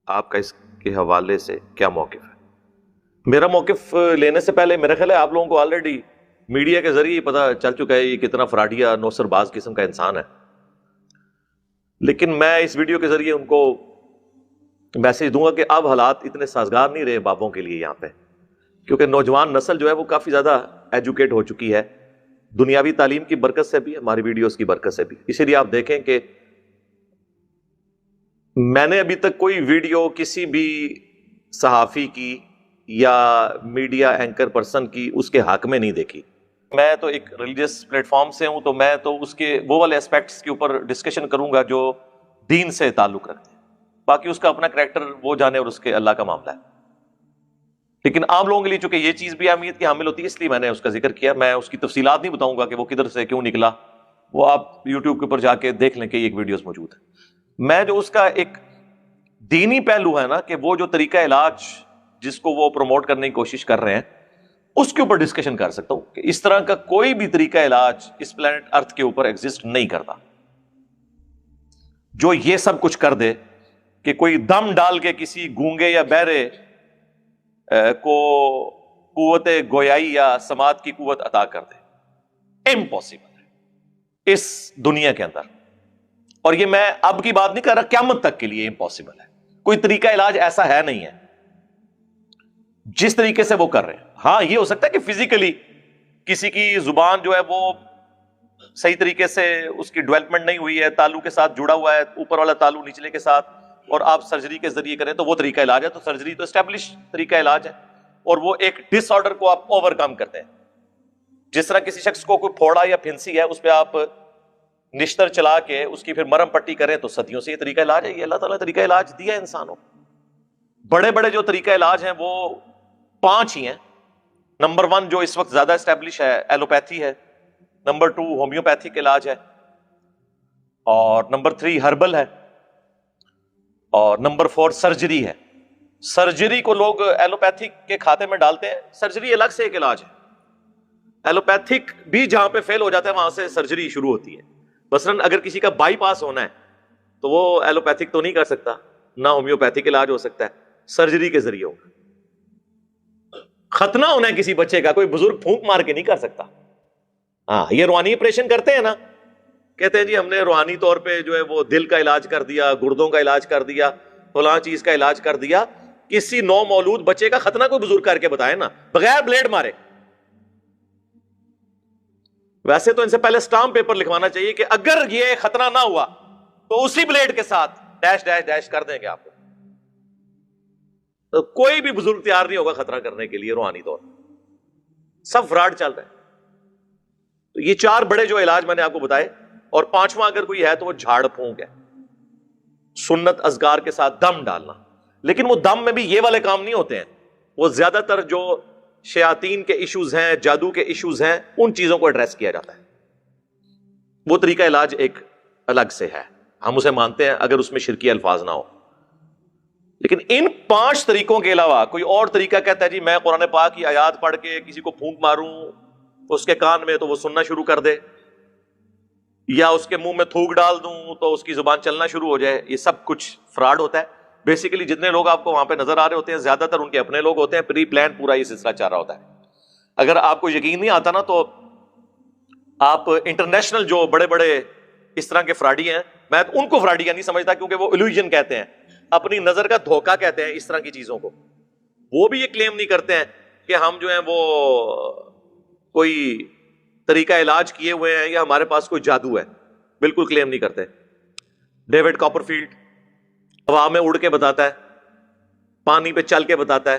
آپ کا اس کے حوالے سے کیا موقف ہے؟ میرا موقف لینے سے پہلے میرا خیال ہے آپ لوگوں کو آلریڈی میڈیا کے ذریعے پتہ چل چکا ہے یہ کتنا فراڈیا نوسر باز قسم کا انسان ہے. لیکن میں اس ویڈیو کے ذریعے ان کو میسج دوں گا کہ اب حالات اتنے سازگار نہیں رہے بابوں کے لیے یہاں پہ، کیونکہ نوجوان نسل جو ہے وہ کافی زیادہ ایجوکیٹ ہو چکی ہے، دنیاوی تعلیم کی برکت سے بھی، ہماری ویڈیوز کی برکت سے بھی. اسی لیے آپ دیکھیں کہ میں نے ابھی تک کوئی ویڈیو کسی بھی صحافی کی یا میڈیا اینکر پرسن کی اس کے حق میں نہیں دیکھی. میں تو ایک ریلیجس پلیٹ فارم سے ہوں، تو میں تو اس کے وہ والے اسپیکٹس کے اوپر ڈسکشن کروں گا جو دین سے تعلق رکھتے ہیں، باقی اس کا اپنا کریکٹر وہ جانے اور اس کے اللہ کا معاملہ ہے. لیکن عام لوگوں کے لیے چونکہ یہ چیز بھی اہمیت کی حامل ہوتی ہے، اس لیے میں نے اس کا ذکر کیا. میں اس کی تفصیلات نہیں بتاؤں گا کہ وہ کدھر سے کیوں نکلا، وہ آپ یوٹیوب کے اوپر جا کے دیکھ لیں کہ ایک ویڈیوز موجود ہے. میں جو اس کا ایک دینی پہلو ہے نا، کہ وہ جو طریقہ علاج جس کو وہ پروموٹ کرنے کی کوشش کر رہے ہیں اس کے اوپر ڈسکشن کر سکتا ہوں کہ اس طرح کا کوئی بھی طریقہ علاج اس پلانٹ ارتھ کے اوپر ایگزسٹ نہیں کرتا جو یہ سب کچھ کر دے کہ کوئی دم ڈال کے کسی گونگے یا بہرے کو قوت گویائی یا سماعت کی قوت عطا کر دے. امپاسبل ہے اس دنیا کے اندر، اور یہ میں اب کی بات نہیں کر رہا، قیامت تک کے لیے امپاسبل ہے. کوئی طریقہ علاج ایسا ہے نہیں ہے جس طریقے سے وہ کر رہے ہیں. ہاں یہ ہو سکتا ہے کہ فزیکلی کسی کی زبان جو ہے وہ صحیح طریقے سے اس کی ڈیولپمنٹ نہیں ہوئی ہے، تالو کے ساتھ جڑا ہوا ہے، اوپر والا تالو نچلے کے ساتھ، اور آپ سرجری کے ذریعے کریں تو وہ طریقہ علاج ہے. تو سرجری تو اسٹیبلش طریقہ علاج ہے، اور وہ ایک ڈس آرڈر کو آپ اوور کم کرتے ہیں. جس طرح کسی شخص کو کوئی پھوڑا یا پھنسی ہے، اس پہ آپ نشتر چلا کے اس کی پھر مرم پٹی کریں تو صدیوں سے یہ طریقہ علاج ہے. یہ اللہ تعالیٰ طریقہ علاج دیا ہے انسانوں. بڑے بڑے جو طریقہ علاج ہیں وہ 5 ہی ہیں. نمبر 1 جو اس وقت زیادہ اسٹیبلش ہے ایلوپیتھی ہے، نمبر 2 ہومیوپیتھک علاج ہے، اور نمبر 3 ہربل ہے، اور نمبر 4 سرجری ہے. سرجری کو لوگ ایلوپیتھک کے کھاتے میں ڈالتے ہیں، سرجری الگ سے ایک علاج ہے. ایلوپیتھک بھی جہاں پہ فیل ہو جاتا ہے وہاں سے سرجری شروع ہوتی ہے. مثلاً اگر کسی کا بائی پاس ہونا ہے تو وہ ایلوپیتھک تو نہیں کر سکتا، نہ ہومیوپیتھک علاج ہو سکتا ہے، سرجری کے ذریعے ہوگا. ختنہ ہونا ہے کسی بچے کا، کوئی بزرگ پھونک مار کے نہیں کر سکتا. ہاں یہ روحانی آپریشن کرتے ہیں نا، کہتے ہیں جی ہم نے روحانی طور پہ جو ہے وہ دل کا علاج کر دیا، گردوں کا علاج کر دیا، فلاں چیز کا علاج کر دیا. کسی نو مولود بچے کا ختنہ کوئی بزرگ کر کے بتائے نا، بغیر بلیڈ مارے. ویسے تو ان سے پہلے سٹامپ پیپر لکھوانا چاہیے کہ اگر یہ ختنہ نہ ہوا تو اسی بلیڈ کے ساتھ ڈیش ڈیش ڈیش کر دیں گے آپ کو. تو کوئی بھی بزرگ تیار نہیں ہوگا خطرہ کرنے کے لیے روحانی طور پر. سب فراڈ چل رہے ہیں. تو یہ 4 بڑے جو علاج میں نے آپ کو بتائے، اور 5واں اگر کوئی ہے تو وہ جھاڑ پھونک ہے، سنت اذکار کے ساتھ دم ڈالنا. لیکن وہ دم میں بھی یہ والے کام نہیں ہوتے ہیں، وہ زیادہ تر جو شیاطین کے ایشوز ہیں، جادو کے ایشوز ہیں، ان چیزوں کو ایڈریس کیا جاتا ہے. وہ طریقہ علاج ایک الگ سے ہے، ہم اسے مانتے ہیں اگر اس میں شرکی الفاظ نہ ہو. لیکن ان 5 طریقوں کے علاوہ کوئی اور طریقہ کہتا ہے جی میں قرآن پاک کی آیات پڑھ کے کسی کو پھونک ماروں اس کے کان میں تو وہ سننا شروع کر دے، یا اس کے منہ میں تھوک ڈال دوں تو اس کی زبان چلنا شروع ہو جائے، یہ سب کچھ فراڈ ہوتا ہے. بیسیکلی جتنے لوگ آپ کو وہاں پہ نظر آ رہے ہوتے ہیں زیادہ تر ان کے اپنے لوگ ہوتے ہیں. پری پلان پورا یہ سلسلہ چل رہا ہوتا ہے. اگر آپ کو یقین نہیں آتا نا تو آپ انٹرنیشنل جو بڑے بڑے اس طرح کے فراڈی ہیں، میں ان کو فراڈیا نہیں سمجھتا کیونکہ وہ illusion کہتے ہیں، اپنی نظر کا دھوکہ کہتے ہیں اس طرح کی چیزوں کو. وہ بھی یہ کلیم نہیں کرتے ہیں کہ ہم جو ہیں وہ کوئی طریقہ علاج کیے ہوئے ہیں یا ہمارے پاس کوئی جادو ہے، بالکل کلیم نہیں کرتے. ڈیوڈ کاپرفیلڈ ہوا میں اڑ کے بتاتا ہے، پانی پہ چل کے بتاتا ہے،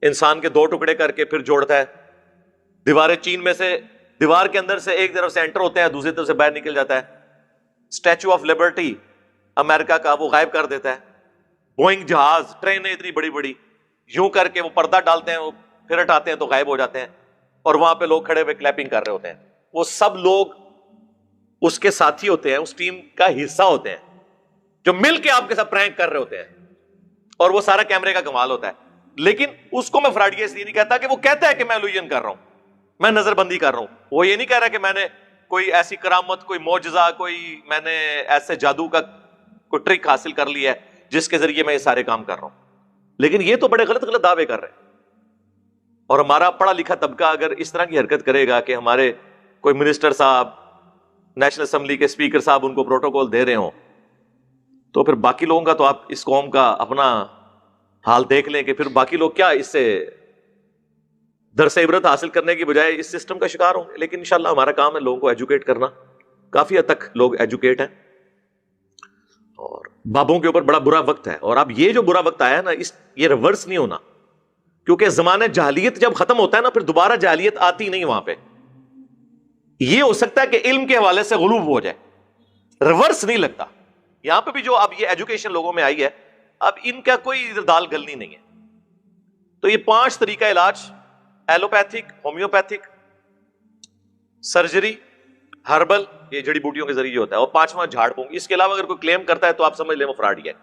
انسان کے 2 ٹکڑے کر کے پھر جوڑتا ہے. دیواریں چین میں سے، دیوار کے اندر سے ایک طرف سے انٹر ہوتے ہیں، دوسری طرف سے باہر نکل جاتا ہے. اسٹیچو آف لبرٹی امریکہ کا وہ غائب کر دیتا ہے. بوئنگ جہاز، ٹرینیں اتنی بڑی بڑی یوں کر کے وہ پردہ ڈالتے ہیں، وہ پھر ہٹاتے ہیں تو غائب ہو جاتے ہیں، اور وہاں پہ لوگ کھڑے ہوئے کلیپنگ کر رہے ہوتے ہیں. وہ سب لوگ اس کے ساتھی ہوتے ہیں، اس ٹیم کا حصہ ہوتے ہیں جو مل کے آپ کے ساتھ پرینک کر رہے ہوتے ہیں، اور وہ سارا کیمرے کا کمال ہوتا ہے. لیکن اس کو میں فراڈیا اس لیے نہیں کہتا کہ وہ کہتا ہے کہ میں illusion کر رہا ہوں، میں نظر بندی کر رہا ہوں. وہ یہ نہیں کہہ رہا کہ میں نے کوئی ایسی کرامت، کوئی معجزہ، کوئی میں نے ایسے جادو کا کوئی ٹرک حاصل کر لیا ہے. جس کے ذریعے میں یہ سارے کام کر رہا ہوں. لیکن یہ تو بڑے غلط غلط دعوے کر رہے ہیں. اور ہمارا پڑھا لکھا طبقہ اگر اس طرح کی حرکت کرے گا کہ ہمارے کوئی منسٹر صاحب، نیشنل اسمبلی کے اسپیکر صاحب ان کو پروٹوکول دے رہے ہوں، تو پھر باقی لوگوں کا تو آپ اس قوم کا اپنا حال دیکھ لیں کہ پھر باقی لوگ کیا اس سے درس عبرت حاصل کرنے کی بجائے اس سسٹم کا شکار ہوں گے. لیکن انشاءاللہ ہمارا کام ہے لوگوں کو ایجوکیٹ کرنا. کافی حد تک لوگ ایجوکیٹ ہیں، اور بابوں کے اوپر بڑا برا وقت ہے. اور اب یہ جو برا وقت آیا ہے نا، یہ ریورس نہیں ہونا، کیونکہ زمانہ جاہلیت جب ختم ہوتا ہے نا، پھر دوبارہ جاہلیت آتی نہیں وہاں پہ. یہ ہو سکتا ہے کہ علم کے حوالے سے غلوب ہو جائے، ریورس نہیں لگتا. یہاں پہ بھی جو اب یہ ایجوکیشن لوگوں میں آئی ہے، اب ان کا کوئی دال گلنی نہیں ہے. تو یہ 5 طریقہ علاج، ایلوپیتھک، ہومیوپیتھک، سرجری، ہربل، یہ جڑی بوٹیوں کے ذریعے ہوتا ہے، اور 5واں جھاڑ پھونک. اس کے علاوہ اگر کوئی کلیم کرتا ہے تو آپ سمجھ لیں وہ فراڈ ہے.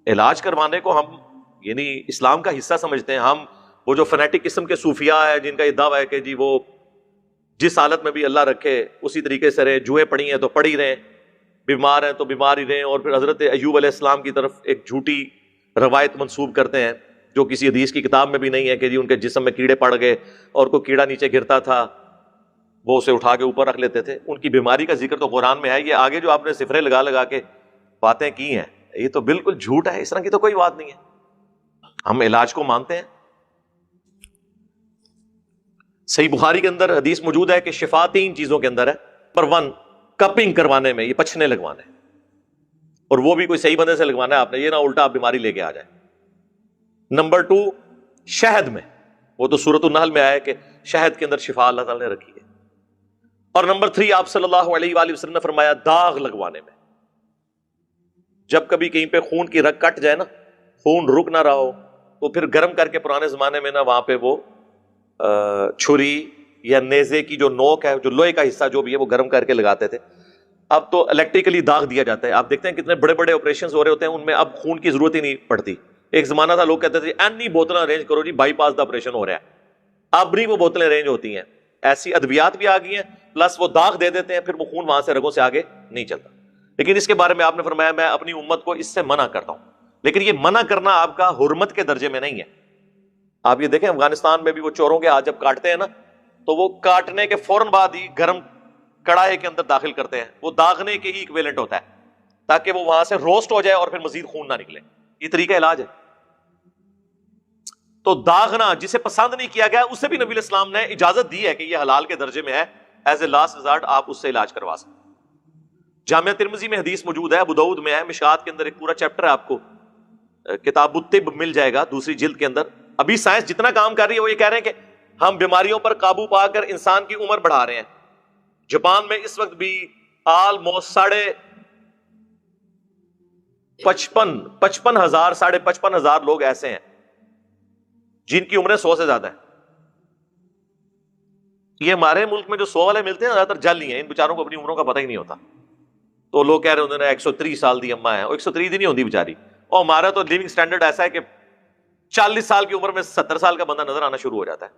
علاج کروانے کو ہم یعنی اسلام کا حصہ سمجھتے ہیں. ہم وہ جو فنیٹک قسم کے صوفیاء ہیں جن کا یہ دعویٰ ہے کہ جی وہ جس حالت میں بھی اللہ رکھے اسی طریقے سے رہیں، جوئیں پڑی ہیں تو پڑی رہیں، بیمار ہیں تو بیمار ہی رہیں. اور پھر حضرت ایوب علیہ السلام کی طرف ایک جھوٹی روایت منسوب کرتے ہیں جو کسی حدیث کی کتاب میں بھی نہیں ہے کہ جی ان کے جسم میں کیڑے پڑ گئے اور کوئی کیڑا نیچے گرتا تھا وہ اسے اٹھا کے اوپر رکھ لیتے تھے. ان کی بیماری کا ذکر تو قرآن میں ہے. یہ آگے جو آپ نے صفرے لگا لگا کے باتیں کی ہیں یہ تو بالکل جھوٹ ہے. اس طرح کی تو کوئی بات نہیں ہے. ہم علاج کو مانتے ہیں. صحیح بخاری کے اندر حدیث موجود ہے کہ شفا 3 چیزوں کے اندر ہے. نمبر 1 کپنگ کروانے میں، یہ پچھنے لگوانے، اور وہ بھی کوئی صحیح بندے سے لگوانا ہے آپ نے، یہ نہ الٹا آپ بیماری لے کے آ جائیں. نمبر 2 شہد میں، وہ تو سورۃ النحل میں آیا ہے کہ شہد کے اندر شفا اللہ تعالی نے رکھی ہے. اور نمبر 3 آپ صلی اللہ علیہ وآلہ وسلم نے فرمایا داغ لگوانے میں. جب کبھی کہیں پہ خون کی رگ کٹ جائے نا، خون رک نہ رہا ہو، تو پھر گرم کر کے پرانے زمانے میں نا وہاں پہ وہ چھری یا نیزے کی جو نوک ہے، جو لوہے کا حصہ جو بھی ہے، وہ گرم کر کے لگاتے تھے. اب تو الیکٹریکلی داغ دیا جاتا ہے. آپ دیکھتے ہیں کتنے بڑے بڑے آپریشن ہو رہے ہوتے ہیں، ان میں اب خون کی ضرورت ہی نہیں پڑتی. ایک زمانہ تھا لوگ کہتے تھے اینی بوتلیں ارینج کرو جی، بائی پاس دا آپریشن ہو رہا ہے. اب نہیں وہ بوتلیں ارینج ہوتی ہیں. ایسی ادویات بھی آ گئی ہیں، پلس وہ داغ دے دیتے ہیں، پھر وہ خون وہاں سے رگوں سے آگے نہیں چلتا. لیکن اس کے بارے میں آپ نے فرمایا میں اپنی امت کو اس سے منع کرتا ہوں. لیکن یہ منع کرنا آپ کا حرمت کے درجے میں نہیں ہے. آپ یہ دیکھیں افغانستان میں بھی وہ چوروں کے ہاتھ جب کاٹتے ہیں نا، تو وہ کاٹنے کے فوراً بعد ہی گرم کڑاہے کے اندر داخل کرتے ہیں. وہ داغنے کے ہی ایکویلنٹ ہوتا ہے تاکہ وہ وہاں سے روسٹ ہو جائے اور پھر مزید خون نہ نکلے. یہ طریقہ علاج ہے. تو داغنا جسے پسند نہیں کیا گیا اسے بھی نبی علیہ السلام نے اجازت دی ہے کہ یہ حلال کے درجے میں ہے. ایز اے لاسٹ ریزارٹ آپ اس سے علاج کروا سکتے. جامعہ ترمذی میں حدیث موجود ہے، ابو داؤد میں ہے، مشکات کے اندر ایک پورا چیپٹر ہے، آپ کو کتاب الطب مل جائے گا 2 جلد کے اندر. ابھی سائنس جتنا کام کر رہی ہے وہ یہ کہہ رہے ہیں کہ ہم بیماریوں پر قابو پا کر انسان کی عمر بڑھا رہے ہیں. جاپان میں اس وقت بھی آلموسٹ 55,000 لوگ ایسے ہیں جن کی عمریں 100 سے زیادہ ہیں. یہ ہمارے ملک میں جو 100 والے ملتے ہیں زیادہ تر جعلی ہیں. ان بیچاروں کو اپنی عمروں کا پتہ ہی نہیں ہوتا. تو لوگ کہہ رہے ہوتے ہیں 130 سال دی اماں ہے، اور 130 دی نہیں ہوتی بیچاری. اور ہمارا تو لیونگ سٹینڈرڈ ایسا ہے کہ 40 سال کی عمر میں 70 سال کا بندہ نظر آنا شروع ہو جاتا ہے.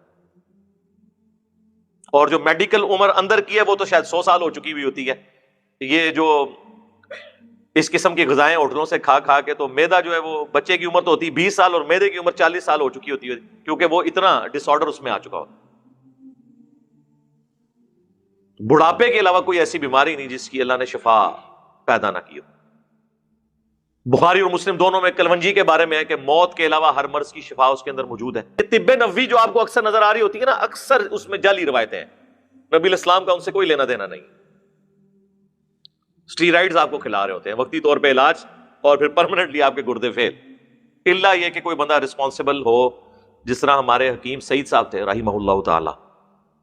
اور جو میڈیکل عمر اندر کی ہے وہ تو شاید 100 سال ہو چکی ہوئی ہوتی ہے. یہ جو اس قسم کی غذائیں ہوٹلوں سے کھا کھا کے، تو میدا جو ہے وہ بچے کی عمر تو ہوتی ہے 20 سال اور میدے کی عمر 40 سال ہو چکی ہوتی ہے، کیونکہ وہ اتنا ڈس آرڈر اس میں آ چکا ہوتا. بڑھاپے کے علاوہ کوئی ایسی بیماری نہیں جس کی اللہ نے شفا پیدا نہ کی ہو. بخاری اور مسلم دونوں میں کلونجی کے بارے میں ہے کہ موت کے علاوہ ہر مرض کی شفا اس کے اندر موجود ہے. طب نبوی جو آپ کو اکثر نظر آ رہی ہوتی ہے نا، اکثر اس میں جعلی روایتیں ہیں. نبی علیہ السلام کا ان سے کوئی لینا دینا نہیں. اسٹیرائڈز آپ کو کھلا رہے ہوتے ہیں وقتی طور پہ علاج، اور پھر پرماننٹلی آپ کے گردے فیل. الا یہ کہ کوئی بندہ رسپانسبل ہو، جس طرح ہمارے حکیم سعید صاحب تھے رحمہ اللہ تعالی،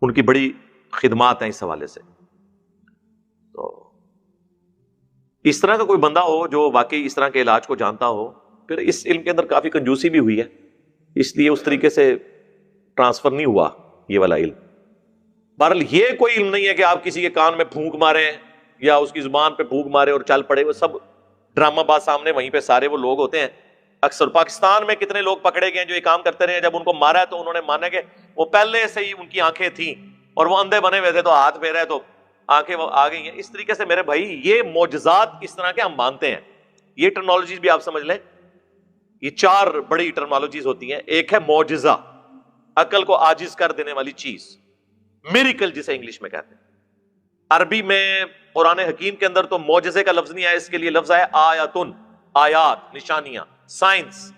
ان کی بڑی خدمات ہیں اس حوالے سے. تو اس طرح کا کوئی بندہ ہو جو واقعی اس طرح کے علاج کو جانتا ہو. پھر اس علم کے اندر کافی کنجوسی بھی ہوئی ہے، اس لیے اس طریقے سے ٹرانسفر نہیں ہوا یہ والا علم. بہرحال یہ کوئی علم نہیں ہے کہ آپ کسی کے کان میں پھونک ماریں یا اس کی زبان پہ پھونک مارے اور چل پڑے. وہ سب ڈرامہ باز سامنے وہیں پہ سارے وہ لوگ ہوتے ہیں. اکثر پاکستان میں کتنے لوگ پکڑے گئے جو یہ کام کرتے رہے. جب ان کو مارا ہے تو انہوں نے مانا کہ وہ پہلے سے ہی ان کی آنکھیں تھیں اور وہ اندھے بنے ہوئے تھے، تو ہاتھ پھیرا ہے تو آنکھیں آ گئی ہیں. اس طریقے سے میرے بھائی یہ معجزات اس طرح کے ہم مانتے ہیں. یہ ٹرمنالوجیز بھی آپ سمجھ لیں. یہ 4 بڑی ٹرمنالوجیز ہوتی ہیں. ایک ہے معجزہ، عقل کو عاجز کر دینے والی چیز، میریکل جسے انگلش میں کہتے ہیں. عربی میں قرآن حکیم کے اندر تو معجزے کا لفظ نہیں آیا، اس کے لیے لفظ آیا آیاتن، آیات، نشانیاں، سائنس.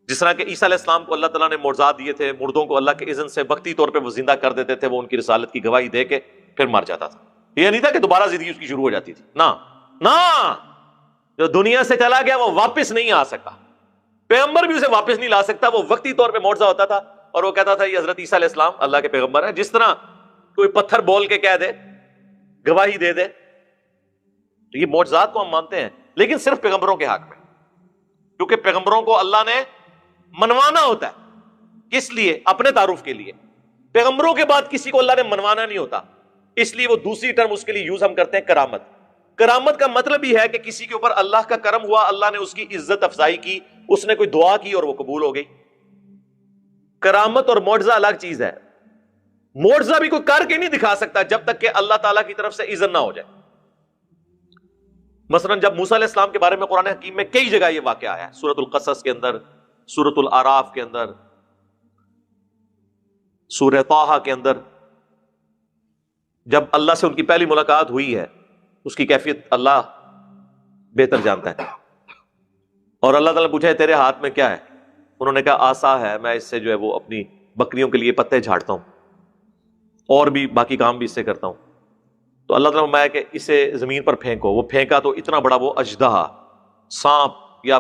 جس طرح کہ عیسیٰ علیہ السلام کو اللہ تعالیٰ نے معجزات دیے تھے، مردوں کو اللہ کے اذن سے وقتی طور پہ وہ زندہ کر دیتے تھے، وہ ان کی رسالت کی گواہی دے کے پھر مر جاتا تھا. یہ نہیں تھا کہ دوبارہ زندگی اس کی شروع ہو جاتی تھی، نہ، جو دنیا سے چلا گیا وہ واپس نہیں آ سکتا. پیغمبر بھی اسے واپس نہیں لا سکتا. وہ وقتی طور پہ معجزہ ہوتا تھا اور وہ کہتا تھا یہ حضرت عیسیٰ علیہ السلام اللہ کے پیغمبر ہیں. جس طرح کوئی پتھر بول کے کہہ دے، گواہی دے دے، تو یہ معجزات کو ہم مانتے ہیں، لیکن صرف پیغمبروں کے حق میں، کیونکہ پیغمبروں کو اللہ نے منوانا ہوتا ہے. کس لیے؟ اپنے تعارف کے لیے. پیغمبروں کے بعد کسی کو اللہ نے منوانا نہیں ہوتا، اس لیے وہ دوسری ٹرم اس کے لیے یوز ہم کرتے ہیں کرامت. کرامت کا مطلب یہ ہے کہ کسی کے اوپر اللہ کا کرم ہوا، اللہ نے اس کی عزت افزائی کی، اس نے کوئی دعا کی اور وہ قبول ہو گئی. کرامت اور معجزہ الگ چیز ہے. معجزہ بھی کوئی کر کے نہیں دکھا سکتا جب تک کہ اللہ تعالیٰ کی طرف سے اذن نہ ہو جائے. مثلا جب موسیٰ علیہ السلام کے بارے میں قرآن حکیم میں کئی جگہ یہ واقعہ آیا ہے، سورۃ القصص کے اندر، سورۃ الاعراف کے اندر، سورہ طٰہٰ کے اندر. جب اللہ سے ان کی پہلی ملاقات ہوئی ہے، اس کی کیفیت اللہ بہتر جانتا ہے. اور اللہ تعالیٰ نے پوچھا ہے تیرے ہاتھ میں کیا ہے؟ انہوں نے کہا آسا ہے، میں اس سے جو ہے وہ اپنی بکریوں کے لیے پتے جھاڑتا ہوں اور بھی باقی کام بھی اس سے کرتا ہوں. تو اللہ تعالیٰ نے فرمایا کہ اسے زمین پر پھینکو. وہ پھینکا تو اتنا بڑا وہ اژدہا، سانپ یا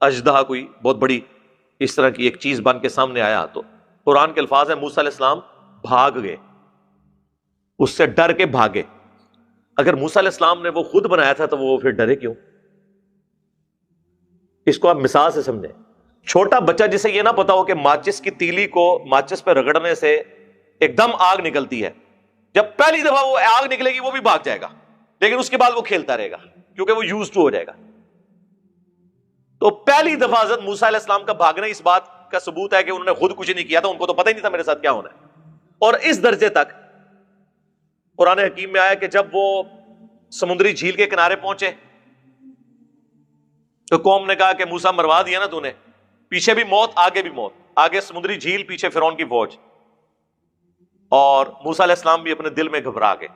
اژدہا کوئی بہت بڑی اس طرح کی ایک چیز بن کے سامنے آیا. تو قرآن کے الفاظ ہیں موسیٰ علیہ السلام بھاگ گئے، اس سے ڈر کے بھاگے. اگر موسیٰ علیہ السلام نے وہ خود بنایا تھا تو وہ پھر ڈرے کیوں؟ اس کو آپ مثال سے سمجھیں. چھوٹا بچہ جسے یہ نہ پتا ہو کہ ماچس کی تیلی کو ماچس پہ رگڑنے سے ایک دم آگ نکلتی ہے، جب پہلی دفعہ وہ آگ نکلے گی وہ بھی بھاگ جائے گا، لیکن اس کے بعد وہ کھیلتا رہے گا کیونکہ وہ یوز ٹو ہو جائے گا. تو پہلی دفعہ حضرت موسیٰ علیہ السلام کا بھاگنا اس بات کا ثبوت ہے کہ انہوں نے خود کچھ نہیں کیا تھا، ان کو تو پتہ ہی نہیں تھا میرے ساتھ کیا ہونا ہے. اور اس درجے تک قرآن حکیم میں آیا کہ جب وہ سمندری جھیل کے کنارے پہنچے تو قوم نے کہا کہ موسیٰ مروا دیا نا تو نے، پیچھے بھی موت آگے بھی موت، آگے سمندری جھیل پیچھے فرعون کی فوج. اور موسیٰ علیہ السلام بھی اپنے دل میں گھبرا گئے.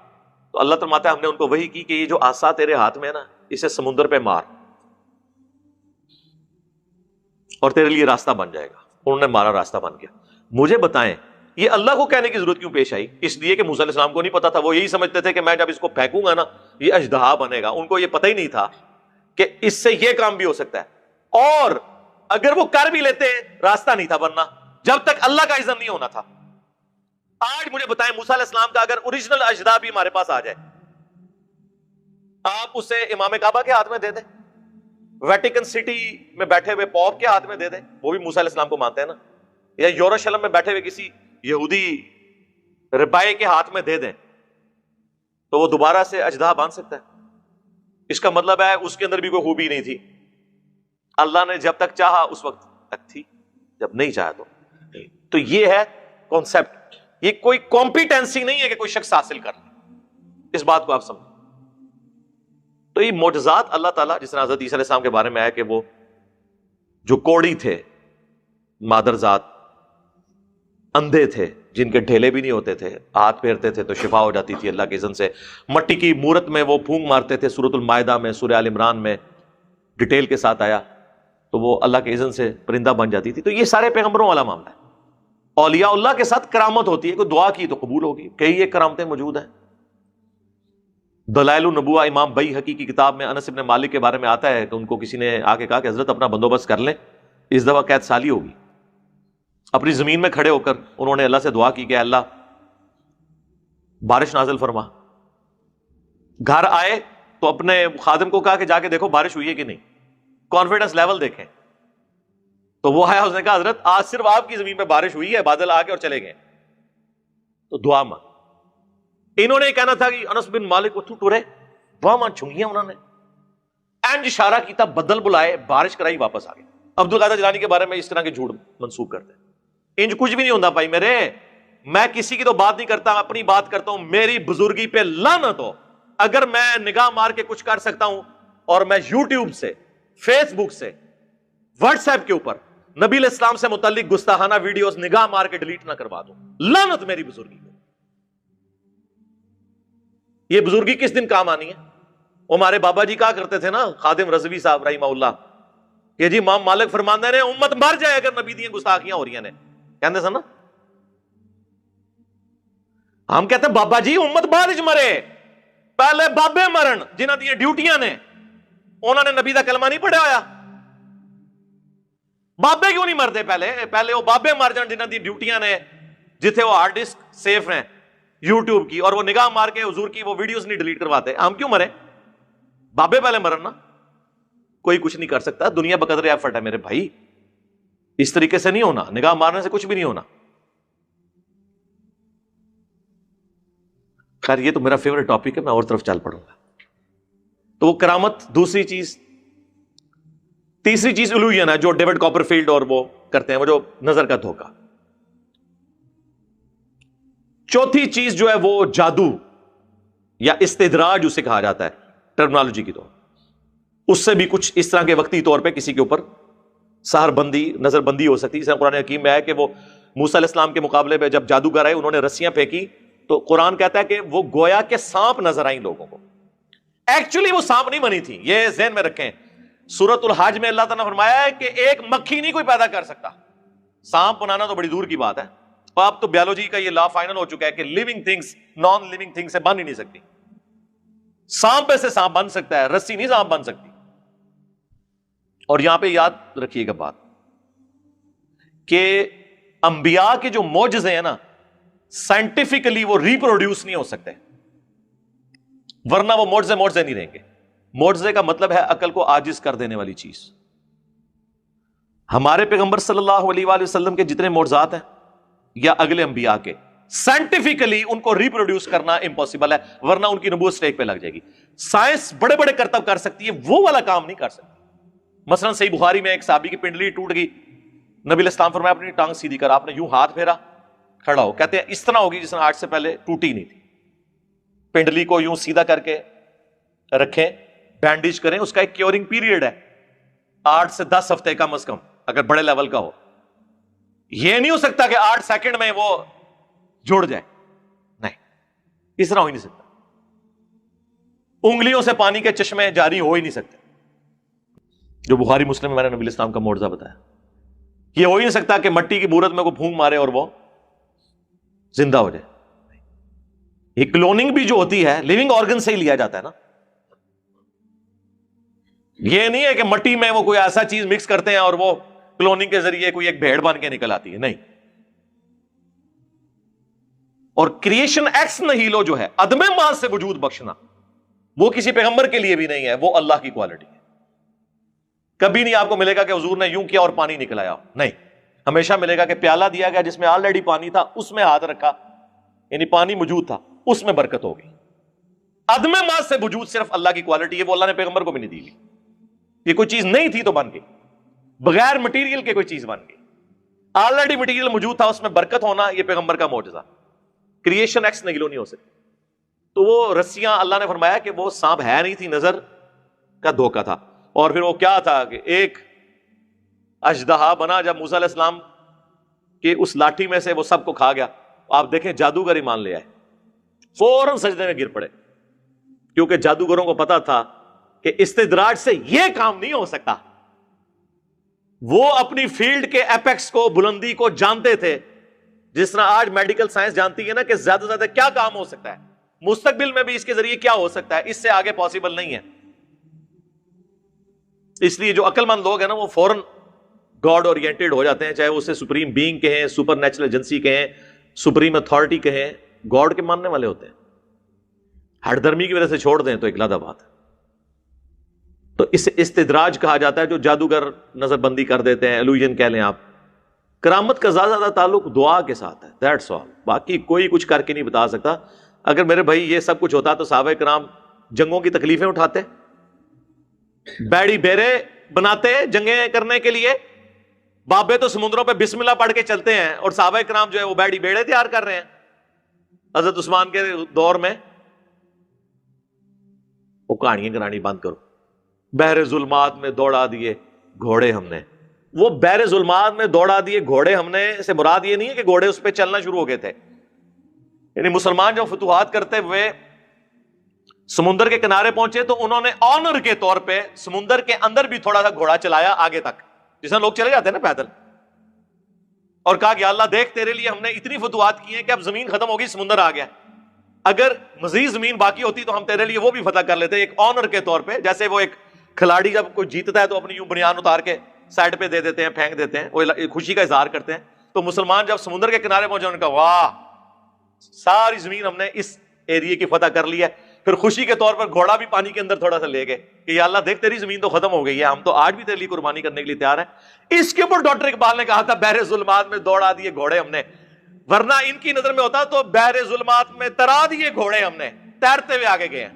تو اللہ تعالیٰ ہم نے ان کو وحی کی کہ یہ جو عصا تیرے ہاتھ میں ہے نا، اسے سمندر پہ مار اور تیرے لیے راستہ بن جائے گا. انہوں نے مارا، راستہ بن گیا. مجھے بتائیں یہ اللہ کو کہنے کی ضرورت کیوں پیش آئی؟ اس لیے کہ موسیٰ علیہ السلام کو نہیں پتا تھا. وہ یہی سمجھتے تھے کہ میں جب اس کو پھینکوں گا نا یہ اژدہا بنے گا. ان کو یہ پتہ ہی نہیں تھا کہ اس سے یہ کام بھی ہو سکتا ہے، اور اگر وہ کر بھی لیتے راستہ نہیں تھا بننا جب تک اللہ کا اذن نہیں ہونا تھا. آج مجھے بتائیں موسیٰ علیہ السلام کا اگر اوریجنل اژدہا بھی ہمارے پاس آ جائے، آپ اسے امام کعبہ کے ہاتھ میں دے دیں، ویٹیکن سٹی میں بیٹھے ہوئے پوپ کے ہاتھ میں دے دیں، وہ بھی موسیٰ علیہ السلام کو مانتے ہیں نا، یا یروشلم میں بیٹھے ہوئے کسی یہودی ربائی کے ہاتھ میں دے دیں، تو وہ دوبارہ سے اژدہا باندھ سکتا ہے. اس کا مطلب ہے اس کے اندر بھی کوئی خوبی نہیں تھی. اللہ نے جب تک چاہا اس وقت تک تھی، جب نہیں چاہا تو نہیں. تو یہ ہے کانسیپٹ. یہ کوئی کمپیٹنسی نہیں ہے کہ کوئی شخص حاصل کر لے. اس بات کو آپ سمجھیں. تو یہ معجزات اللہ تعالیٰ، جس طرح حضرت عیسیٰ علیہ السلام کے بارے میں ہے کہ وہ جو کوڑی تھے، مادرزاد، اندھے تھے جن کے ڈھیلے بھی نہیں ہوتے تھے، ہاتھ پھیرتے تھے تو شفا ہو جاتی تھی اللہ کے اذن سے. مٹی کی مورت میں وہ پھونک مارتے تھے، سورۃ المائدہ میں، سورہ آل عمران میں ڈیٹیل کے ساتھ آیا، تو وہ اللہ کے اذن سے پرندہ بن جاتی تھی. تو یہ سارے پیغمبروں والا معاملہ ہے. اولیاء اللہ کے ساتھ کرامت ہوتی ہے، کوئی دعا کی تو قبول ہوگی. کئی ایک کرامتیں موجود ہیں. دلائل النبوہ امام بیہقی کی کتاب میں انس بن مالک کے بارے میں آتا ہے کہ ان کو کسی نے آ کے کہا کہ حضرت اپنا بندوبست کر لیں، اس دفعہ قید سالی ہوگی. اپنی زمین میں کھڑے ہو کر انہوں نے اللہ سے دعا کی کہ اللہ بارش نازل فرما. گھر آئے تو اپنے خادم کو کہا کہ جا کے دیکھو بارش ہوئی ہے کہ نہیں، کانفیڈنس لیول دیکھیں. تو وہ آیا، اس نے کہا حضرت آج صرف آپ کی زمین پہ بارش ہوئی ہے، بادل آ کے اور چلے گئے. تو دعا مانگ. انہوں نے کہنا تھا کہ انس بن مالک کو ٹورے دعا مان چھنگیاں، انہوں نے اینج اشارہ کیتا، بدل بلائے، بارش کرائی، واپس آ گئے. عبد القادر جیلانی کے بارے میں اس طرح کے جھوٹ منسوخ کرتے ہیں. انج کچھ بھی نہیں ہوتا بھائی میرے. میں کسی کی تو بات نہیں کرتا، اپنی بات کرتا ہوں. میری بزرگی پہ لعنت ہو اگر میں نگاہ مار کے کچھ کر سکتا ہوں اور میں یوٹیوب سے، فیس بک سے، واٹس ایپ کے اوپر نبی علیہ السلام سے متعلق گستاخانہ ویڈیوز نگاہ مار کے ڈیلیٹ نہ کروا دوں، لعنت میری بزرگی کو. یہ بزرگی کس دن کام آنی ہے؟ ہمارے بابا جی کہا کرتے تھے نا، خادم رضوی صاحب رحمہ اللہ، کہ جی امام مالک فرماندے نے امت مر جائے اگر نبی دیاں گستاخیاں ہو رہی ہیں، کہندے سن نا. ہم کہتے ہیں بابا جی امت بعد وچ مرے، پہلے بابے مرن جنہاں دی ڈیوٹیاں نے، انہوں نے نبی دا کلمہ نہیں پڑھیا ہویا. بابے کیوں نہیں مرتے؟ پہلے وہ بابے مر جان جنہاں دی ڈیوٹیاں نے، جتھے وہ ہارڈ ڈسک سیف ہیں یوٹیوب کی، اور وہ نگاہ مار کے حضور کی وہ ویڈیوز نہیں ڈیلیٹ کرواتے. ہم کیوں مرے؟ بابے پہلے مرن نا. کوئی کچھ نہیں کر سکتا، دنیا بقدر ایفرٹ ہے میرے بھائی. اس طریقے سے نہیں ہونا، نگاہ مارنے سے کچھ بھی نہیں ہونا. خیر یہ تو میرا فیورٹ ٹاپک ہے، میں اور طرف چل پڑوں گا. تو وہ کرامت دوسری چیز. تیسری چیز الوہین ہے جو ڈیوڈ کاپر فیلڈ اور وہ کرتے ہیں، وہ جو نظر کا دھوکہ. چوتھی چیز جو ہے وہ جادو یا استدراج اسے کہا جاتا ہے ٹرمنالوجی کی طور. اس سے بھی کچھ اس طرح کے وقتی طور پہ کسی کے اوپر سحر بندی، نظر بندی ہو سکتی ہے. جیسے قرآن حکیم میں ہے کہ وہ موسیٰ علیہ السلام کے مقابلے پہ جب جادوگر آئے انہوں نے رسیاں پھینکی تو قرآن کہتا ہے کہ وہ گویا کے سانپ نظر آئیں لوگوں کو. ایکچولی وہ سانپ نہیں بنی تھی، یہ ذہن میں رکھیں. سورۃ الحج میں اللہ تعالیٰ نے فرمایا ہے کہ ایک مکھی نہیں کوئی پیدا کر سکتا. سانپ بنانا تو بڑی دور کی بات ہے. اب تو بیولوجی کا یہ لا فائنل ہو چکا ہے کہ living things non living thing سے بن ہی نہیں سکتی. سانپ سے سانپ بن سکتا ہے، رسی نہیں سانپ بن سکتی. اور یہاں پہ یاد رکھیے گا بات کہ انبیاء کے جو معجزے ہیں نا، سائنٹیفکلی وہ ریپروڈیوس نہیں ہو سکتے، ورنہ وہ معجزے نہیں رہیں گے. معجزے کا مطلب ہے عقل کو عاجز کر دینے والی چیز. ہمارے پیغمبر صلی اللہ علیہ وآلہ وسلم کے جتنے معجزات ہیں یا اگلے انبیاء کے، سائنٹیفکلی ان کو ریپروڈیوس کرنا امپاسبل ہے، ورنہ ان کی نبوت سٹیک پہ لگ جائے گی. سائنس بڑے بڑے کرتب کر سکتی ہے، وہ والا کام نہیں کر سکتی. مثلا صحیح بخاری میں ایک صحابی کی پنڈلی ٹوٹ گئی، نبی علیہ السلام فرمایا اپنی ٹانگ سیدھی کر. آپ نے یوں ہاتھ پھیرا، کھڑا ہو. کہتے ہیں اس طرح ہوگی جس طرح آج سے پہلے ٹوٹی نہیں تھی. پنڈلی کو یوں سیدھا کر کے رکھیں، بینڈیج کریں. اس کا ایک کیورنگ پیریڈ ہے 8 سے 10 ہفتے کم از کم، اگر بڑے لیول کا ہو. یہ نہیں ہو سکتا کہ 8 سیکنڈ میں وہ جڑ جائے، نہیں، اس طرح ہو ہی نہیں سکتا. انگلیوں سے پانی کے چشمے جاری ہو ہی نہیں سکتے، جو بخاری مسلم میں میں نے نبی الاسلام کا معجزہ بتایا. یہ ہو ہی نہیں سکتا کہ مٹی کی بورت میں کوئی پھونک مارے اور وہ زندہ ہو جائے. یہ کلوننگ بھی جو ہوتی ہے لیونگ آرگن سے ہی لیا جاتا ہے نا. یہ نہیں ہے کہ مٹی میں وہ کوئی ایسا چیز مکس کرتے ہیں اور وہ کلوننگ کے ذریعے کوئی ایک بھیڑ بن کے نکل آتی ہے، نہیں. اور کریشن ایکس نہیلو جو ہے عدم ماں سے وجود بخشنا، وہ کسی پیغمبر کے لیے بھی نہیں ہے، وہ اللہ کی کوالٹی ہے. کبھی نہیں آپ کو ملے گا کہ حضور نے یوں کیا اور پانی نکل آیا، نہیں. ہمیشہ ملے گا کہ پیالہ دیا گیا جس میں آلریڈی پانی تھا، اس میں ہاتھ رکھا، یعنی پانی موجود تھا، اس میں برکت ہوگی. عدم ماں سے وجود صرف اللہ کی کوالٹی ہے، وہ اللہ نے پیغمبر کو بھی نہیں دی. یہ کوئی چیز نہیں تھی تو بن گئی، بغیر مٹیریل کے کوئی چیز بن گئی. آلریڈی مٹیریل موجود تھا، اس میں برکت ہونا، یہ پیغمبر کا معجزہ. کریشن ایکس نہیلو نہیں ہو سکتی. تو وہ رسیاں اللہ نے فرمایا کہ وہ سانپ ہے نہیں تھی، نظر کا دھوکہ تھا. اور پھر وہ کیا تھا کہ ایک اژدہا بنا جب موسیٰ علیہ السلام کے اس لاٹھی میں سے وہ سب کو کھا گیا. آپ دیکھیں جادوگر ایمان لے آئے، فوراً سجدے میں گر پڑے، کیونکہ جادوگروں کو پتا تھا کہ استدراج سے یہ کام نہیں ہو سکتا. وہ اپنی فیلڈ کے ایپیکس کو، بلندی کو جانتے تھے، جس طرح آج میڈیکل سائنس جانتی ہے نا کہ زیادہ سے زیادہ کیا کام ہو سکتا ہے، مستقبل میں بھی اس کے ذریعے کیا ہو سکتا ہے، اس سے آگے پاسبل نہیں ہے. اس لیے جو عقل مند لوگ ہیں نا وہ فوراً گاڈ اورینٹیڈ ہو جاتے ہیں، چاہے وہ اسے سپریم بینگ کہیں، سپر نیچرل ایجنسی کہیں، سپریم اتھارٹی کہیں، گاڈ کے ماننے والے ہوتے ہیں. ہٹ درمی کی وجہ سے چھوڑ دیں تو ایک لادہ بات ہے. تو اسے استدراج کہا جاتا ہے، جو جادوگر نظر بندی کر دیتے ہیں، ایلوژن کہہ لیں آپ. کرامت کا زیادہ تعلق دعا کے ساتھ ہے، دیٹس آل. باقی کوئی کچھ کر کے نہیں بتا سکتا. اگر میرے بھائی یہ سب کچھ ہوتا تو صحابہ کرام جنگوں کی تکلیفیں اٹھاتے، بیڑی بیرے بناتے جنگیں کرنے کے لیے. بابے تو سمندروں پہ بسم اللہ پڑھ کے چلتے ہیں، اور صحابہ کرام جو ہے وہ بیڑی بیڑے تیار کر رہے ہیں. حضرت عثمان کے دور میں وہ کہانیاں کرانی بند کرو. بحر ظلمات میں دوڑا دیے گھوڑے ہم نے. وہ بحر ظلمات میں دوڑا دیے گھوڑے ہم نے سے مراد یہ نہیں ہے کہ گھوڑے اس پہ چلنا شروع ہو گئے تھے. یعنی مسلمان جب فتوحات کرتے ہوئے سمندر کے کنارے پہنچے تو انہوں نے آنر کے طور پہ سمندر کے اندر بھی تھوڑا سا گھوڑا چلایا آگے تک، جس میں لوگ چلے جاتے ہیں نا پیدل، اور کہا کہ اللہ دیکھ تیرے لیے ہم نے اتنی فتوحات کی ہیں کہ اب زمین ختم ہوگی، سمندر آ گیا، اگر مزید زمین باقی ہوتی تو ہم تیرے لیے وہ بھی فتح کر لیتے. ایک آنر کے طور پہ، جیسے وہ ایک کھلاڑی جب کوئی جیتتا ہے تو اپنی یوں بنیان اتار کے سائڈ پہ دے دیتے ہیں، پھینک دیتے ہیں، وہ خوشی کا اظہار کرتے ہیں. تو مسلمان جب سمندر کے کنارے پہنچے انہوں نے کہا واہ ساری زمین ہم نے اس ایریے کی فتح کر لی ہے. پھر خوشی کے طور پر گھوڑا بھی پانی کے اندر تھوڑا سا لے گئے کہ یا اللہ دیکھ تیری زمین تو ختم ہو گئی ہے، ہم تو آج بھی تیرے لیے قربانی کرنے کے لیے تیار ہیں. اس کے اوپر ڈاکٹر اقبال نے کہا تھا بحر ظلمات میں دوڑا دیے گھوڑے ہم نے، ورنہ ان کی نظر میں ہوتا تو بحر ظلمات میں ترا دیے گھوڑے ہم نے، تیرتے ہوئے آگے گئے ہیں.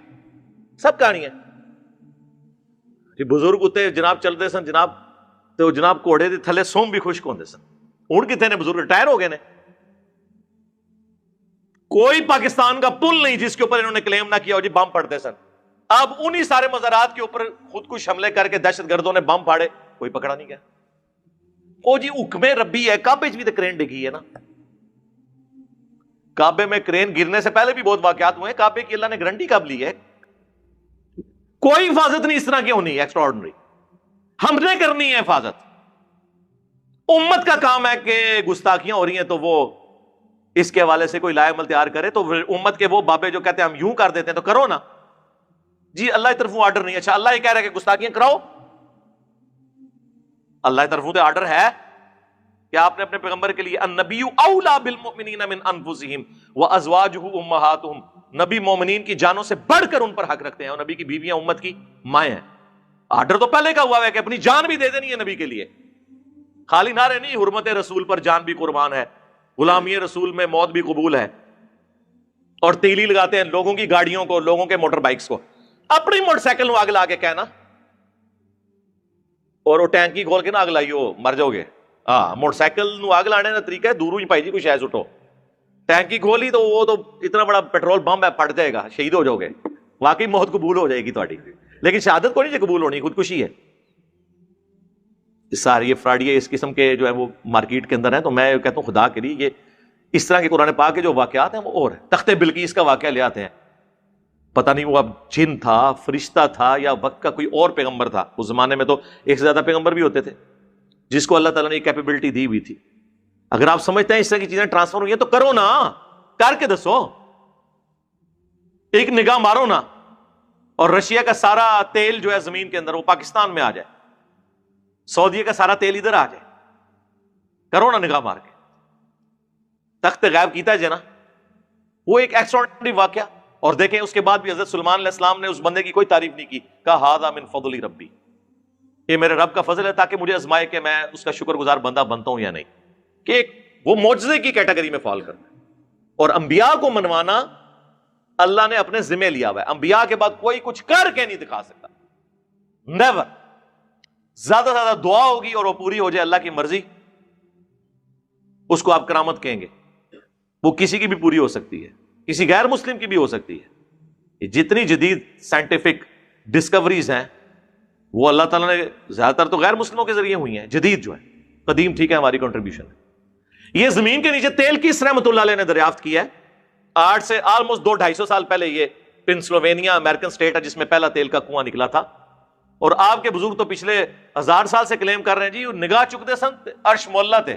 سب کہانی ہے. بزرگ اتنے جناب چلتے سن جناب، تو جناب گھوڑے دے تھلے سوم بھی خشک ہوندے سن. ہن کتنے نے بزرگ ریٹائر ہو گئے نے. کوئی پاکستان کا پل نہیں جس کے اوپر انہوں نے کلیم نہ کیا ہو جی بم پڑتے سن. اب انہی سارے مزارات کے اوپر خود کش حملے کر کے دہشت گردوں نے بم پھاڑے، کوئی پکڑا نہیں گیا. او جی حکم ربی ہے. کعبے بھی تو کرین ڈگی ہے نا. کعبے میں کرین گرنے سے پہلے بھی بہت واقعات ہوئے ہیں. کعبے کی اللہ نے گارنٹی کب لی ہے؟ کوئی حفاظت نہیں اس طرح کی ہونی ایکسٹرا آرڈنری. ہم نے کرنی ہے حفاظت. امت کا کام ہے کہ گستاخیاں ہو رہی ہیں تو وہ اس کے حوالے سے کوئی لائے عمل تیار کرے. تو امت کے وہ بابے جو کہتے ہیں ہم یوں کر دیتے ہیں تو کرو نا جی. اللہ کی طرفوں آرڈر نہیں. اچھا اللہ یہ کہہ رہا ہے کہ گستاخیاں کراؤ. اللہ کی طرفوں تو آرڈر ہے کہ آپ نے اپنے پیغمبر کے لیے النبی اولا بالمؤمنین من انفسہم وازواجہ امہاتہم، نبی مومنین کی جانوں سے بڑھ کر ان پر حق رکھتے ہیں، اور نبی کی بیویاں امت کی مائیں ہیں. آرڈر تو پہلے کا ہوا ہے کہ اپنی جان بھی دے دینی ہے نبی کے لیے. خالی نعرے نہیں، حرمت رسول پر جان بھی قربان ہے، غلامی رسول میں موت بھی قبول ہے. اور تیلی لگاتے ہیں لوگوں کی گاڑیوں کو، لوگوں کے موٹر بائکس کو. اپنی موٹر سائیکل نو آگ لا کے کہنا اور وہ ٹینکی کھول کے نہ آگ لائیو مر جاؤ گے. ہاں موٹر سائیکل نو آگ لانے کا طریقہ ہے دوروں ہی پائی جی کوئی شاید اٹھو، ٹینکی کھولی تو وہ تو اتنا بڑا پیٹرول بم ہے پھٹ جائے گا، شہید ہو جاؤ گے. واقعی موت قبول ہو جائے گی تھوڑی، لیکن شہادت کو نہیں قبول ہونی، خودکشی ہے. ساری یہ فراڈیے اس قسم کے جو ہے وہ مارکیٹ کے اندر ہیں. تو میں کہتا ہوں خدا کے لیے یہ اس طرح کے قرآن پاک کے جو واقعات ہیں وہ اور ہیں. تخت بلقیس کا واقعہ لے آتے ہیں، پتہ نہیں وہ اب جن تھا، فرشتہ تھا، یا وقت کا کوئی اور پیغمبر تھا. اس زمانے میں تو ایک سے زیادہ پیغمبر بھی ہوتے تھے جس کو اللہ تعالیٰ نے یہ کیپیبلٹی دی ہوئی تھی. اگر آپ سمجھتے ہیں اس طرح کی چیزیں ٹرانسفر ہوئی ہیں تو کرو نا، کر کے دسو. ایک نگاہ مارو نا، اور رشیا کا سارا تیل جو ہے زمین کے اندر وہ پاکستان میں آ جائے، سعودیہ کا سارا تیل ادھر آ جائے. کرو نا نگاہ مار کے. تخت غائب کیتا ہے جنا، وہ ایک ایکسٹراڈنری واقعہ. اور دیکھیں اس کے بعد بھی حضرت سلیمان علیہ السلام نے اس بندے کی کوئی تعریف نہیں کی، کہا ھذا من فضل ربی، یہ میرے رب کا فضل ہے تاکہ مجھے آزمائے کہ میں اس کا شکر گزار بندہ بنتا ہوں یا نہیں. کہ وہ معجزے کی کیٹیگری میں فال کرنا ہے. اور انبیاء کو منوانا اللہ نے اپنے ذمہ لیا ہوا ہے. انبیاء کے بعد کوئی کچھ کر کے نہیں دکھا سکتا، نیور. زیادہ سے زیادہ دعا ہوگی اور وہ پوری ہو جائے اللہ کی مرضی، اس کو آپ کرامت کہیں گے. وہ کسی کی بھی پوری ہو سکتی ہے، کسی غیر مسلم کی بھی ہو سکتی ہے. یہ جتنی جدید سائنٹیفک ڈسکوریز ہیں وہ اللہ تعالیٰ نے زیادہ تر تو غیر مسلموں کے ذریعے ہوئی ہیں. جدید جو ہے، قدیم ٹھیک ہے ہماری کنٹریبیوشن ہے. یہ زمین کے نیچے تیل کس رحمۃ اللہ علیہ نے دریافت کیا ہے؟ آج سے آلموسٹ 200-250 سال پہلے. یہ پنسلوینیا امریکن اسٹیٹ ہے جس میں پہلا تیل کا کنواں نکلا تھا. اور آپ کے بزرگ تو پچھلے 1000 سال سے کلیم کر رہے ہیں جی نگاہ چکتے سن عرش مولا تھے،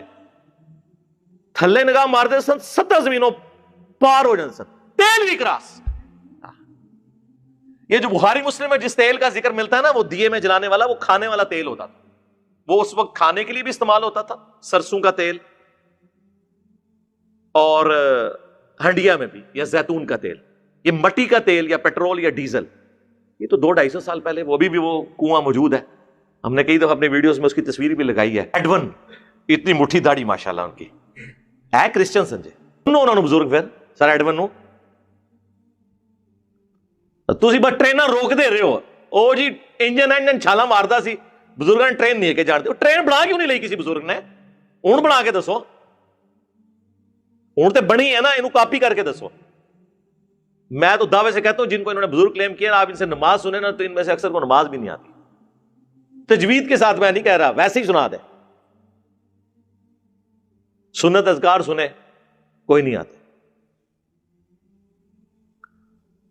تھلے نگاہ مارتے سن 7 زمینوں پار ہو جاتے سن، تیل بھی کراس. یہ جو بخاری مسلم میں جس تیل کا ذکر ملتا ہے نا، وہ دیے میں جلانے والا، وہ کھانے والا تیل ہوتا تھا. وہ اس وقت کھانے کے لیے بھی استعمال ہوتا تھا، سرسوں کا تیل، اور ہنڈیا میں بھی، یا زیتون کا تیل. یہ مٹی کا تیل یا پیٹرول یا ڈیزل، یہ تو 200-250 سال پہلے وہ بھی وہ کنواں موجود ہے. ہم نے کئی دفعہ اپنے ویڈیوز میں اس کی تصویر بھی لگائی ہے. ایڈون، اتنی مٹھی داڑھی ماشاءاللہ ان کی ہے، کرسچن سنجے انہوں نے بزرگ پھر سر ایڈون نو تسی بس ٹریناں روک دے رہے ہو. او جی انجن چھالا ماردا سی، بزرگاں نے ٹرین نہیں ہے کہ جانتے. ٹرین بنا کیوں نہیں لئی کسی بزرگ نے؟ ہوں بنا کے دسو. ہوں تے بنی ہے نا، اینو کاپی کر کے دسو. میں تو دعوے سے کہتا ہوں جن کو انہوں نے بزرگ کلیم کیا آپ ان سے نماز سنیں نا تو ان میں سے اکثر کو نماز بھی نہیں آتی. تجوید کے ساتھ میں نہیں کہہ رہا, ویسے ہی سنا دیں. سنت اذکار سنے کوئی نہیں آتے.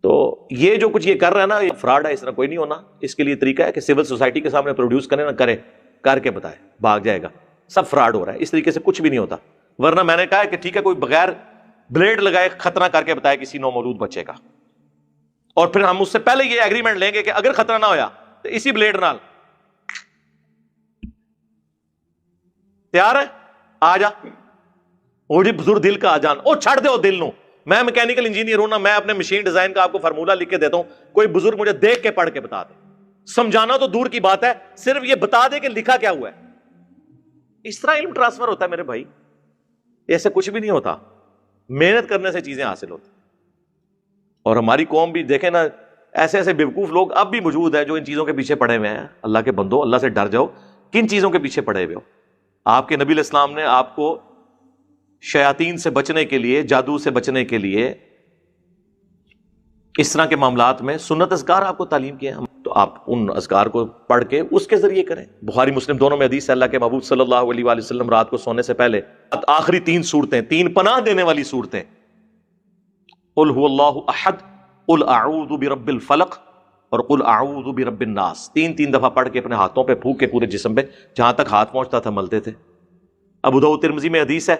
تو یہ جو کچھ یہ کر رہا ہے نا یہ فراڈ ہے, اس طرح کوئی نہیں ہونا. اس کے لیے طریقہ ہے کہ سول سوسائٹی کے سامنے پروڈیوس کرے نہ کرے, کر کے بتائے, بھاگ جائے گا. سب فراڈ ہو رہا ہے, اس طریقے سے کچھ بھی نہیں ہوتا. ورنہ میں نے کہا کہ ٹھیک ہے کوئی بغیر بلیڈ لگائے خطرہ کر کے بتائے کسی نومولود بچے کا, اور پھر ہم اس سے پہلے یہ ایگریمنٹ لیں گے کہ اگر خطرہ نہ ہویا تو اسی بلیڈ نال تیار ہے آ جا. وہ جی بزرگ دل کا آ جان, او چھڑ دے وہ دل نو. میں میکینیکل انجینئر ہوں نا, میں اپنے مشین ڈیزائن کا آپ کو فارمولا لکھ کے دیتا ہوں, کوئی بزرگ مجھے دیکھ کے پڑھ کے بتا دے. سمجھانا تو دور کی بات ہے, صرف یہ بتا دے کہ لکھا کیا ہوا ہے. اس طرح علم ٹرانسفر ہوتا ہے میرے بھائی, ایسے کچھ بھی نہیں ہوتا. محنت کرنے سے چیزیں حاصل ہوتی. اور ہماری قوم بھی دیکھیں نا, ایسے ایسے بیوقوف لوگ اب بھی موجود ہیں جو ان چیزوں کے پیچھے پڑے ہوئے ہیں. اللہ کے بندو, اللہ سے ڈر جاؤ. کن چیزوں کے پیچھے پڑے ہوئے ہو؟ آپ کے نبی علیہ السلام نے آپ کو شیاطین سے بچنے کے لیے, جادو سے بچنے کے لیے, اس طرح کے معاملات میں سنت اذکار آپ کو تعلیم کیے ہیں. تو آپ ان اذکار کو پڑھ کے اس کے ذریعے کریں. بخاری مسلم دونوں میں حدیث ہے, اللہ کے محبوب صلی اللہ علیہ وآلہ وسلم رات کو سونے سے پہلے آخری 3 صورتیں, 3 پناہ دینے والی صورتیں, قل هو اللہ احد, قل اعوذ برب الفلق اور قل اعوذ برب الناس, 3 دفعہ پڑھ کے اپنے ہاتھوں پہ پھونک کے پورے جسم پہ جہاں تک ہاتھ پہنچتا تھا ملتے تھے. ابو داؤد ترمذی میں حدیث ہے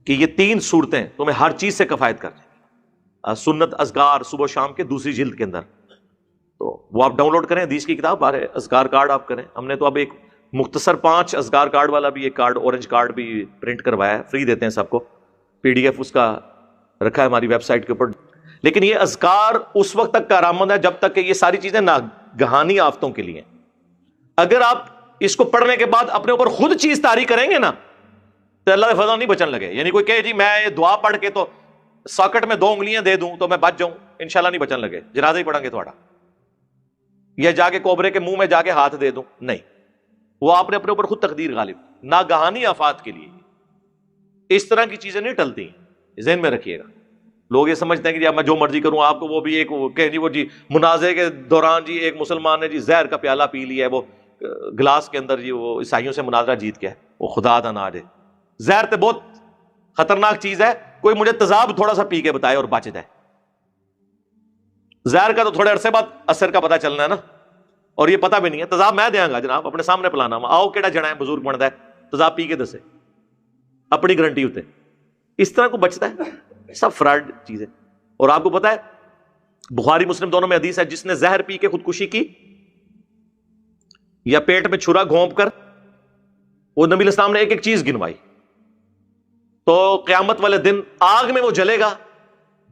کہ یہ 3 صورتیں تمہیں ہر چیز سے کفایت کر دیں گی. سنت اذکار صبح و شام کے دوسری جلد کے اندر, تو وہ آپ ڈاؤن لوڈ کریں, حدیث کی کتاب بارے اذکار کارڈ آپ کریں. ہم نے تو اب ایک مختصر 5 اذکار کارڈ والا بھی ایک کارڈ, اورنج کارڈ بھی پرنٹ کروایا ہے, فری دیتے ہیں سب کو, PDF اس کا رکھا ہے ہماری ویب سائٹ کے اوپر. لیکن یہ اذکار اس وقت تک کارآمد ہے جب تک کہ یہ ساری چیزیں ناگہانی آفتوں کے لیے. اگر آپ اس کو پڑھنے کے بعد اپنے اوپر خود چیز طاری کریں گے نا تو اللہ کے فضل نہیں بچن لگے. یعنی کوئی کہے جی میں یہ دعا پڑھ کے تو ساکٹ میں 2 انگلیاں دے دوں تو میں بچ جاؤں, انشاءاللہ نہیں بچن لگے. جنازہ ہی پڑھیں گے تھوڑا, یا جا کے کوبرے کے منہ میں جا کے ہاتھ دے دوں, نہیں. وہ آپ نے اپنے اوپر خود تقدیر غالب, ناگہانی آفات کے لیے اس طرح کی چیزیں نہیں ٹلتی. ذہن میں رکھیے گا. لوگ یہ سمجھتے ہیں کہ جی اب میں جو مرضی کروں آپ کو, وہ بھی ایک کہ جی وہ جی منازعے کے دوران جی ایک مسلمان نے جی زہر کا پیالہ پی لیا ہے, وہ گلاس کے اندر جی وہ عیسائیوں سے مناظرہ جیت کے, وہ خدا دا نہ دے. زہر تو بہت خطرناک چیز ہے, کوئی مجھے تذاب تھوڑا سا پی کے بتائے اور بچ جائے. زہر کا تو تھوڑے عرصے بعد اثر کا پتہ چلنا ہے نا, اور یہ پتہ بھی نہیں ہے. تذاب میں دیاں گا جناب, اپنے سامنے پلانا, آؤ کیڑا جنا ہے بزرگ بنتا ہے, تذاب پی کے دسے, اپنی گارنٹی ہوتے. اس طرح کو بچتا ہے, سب فراڈ چیز ہے. اور آپ کو پتا ہے بخاری مسلم دونوں میں حدیث ہے, جس نے زہر پی کے خودکشی کی یا پیٹ میں چھرا گھونپ کر, وہ نبی علیہ السلام نے ایک ایک چیز گنوائی, تو قیامت والے دن آگ میں وہ جلے گا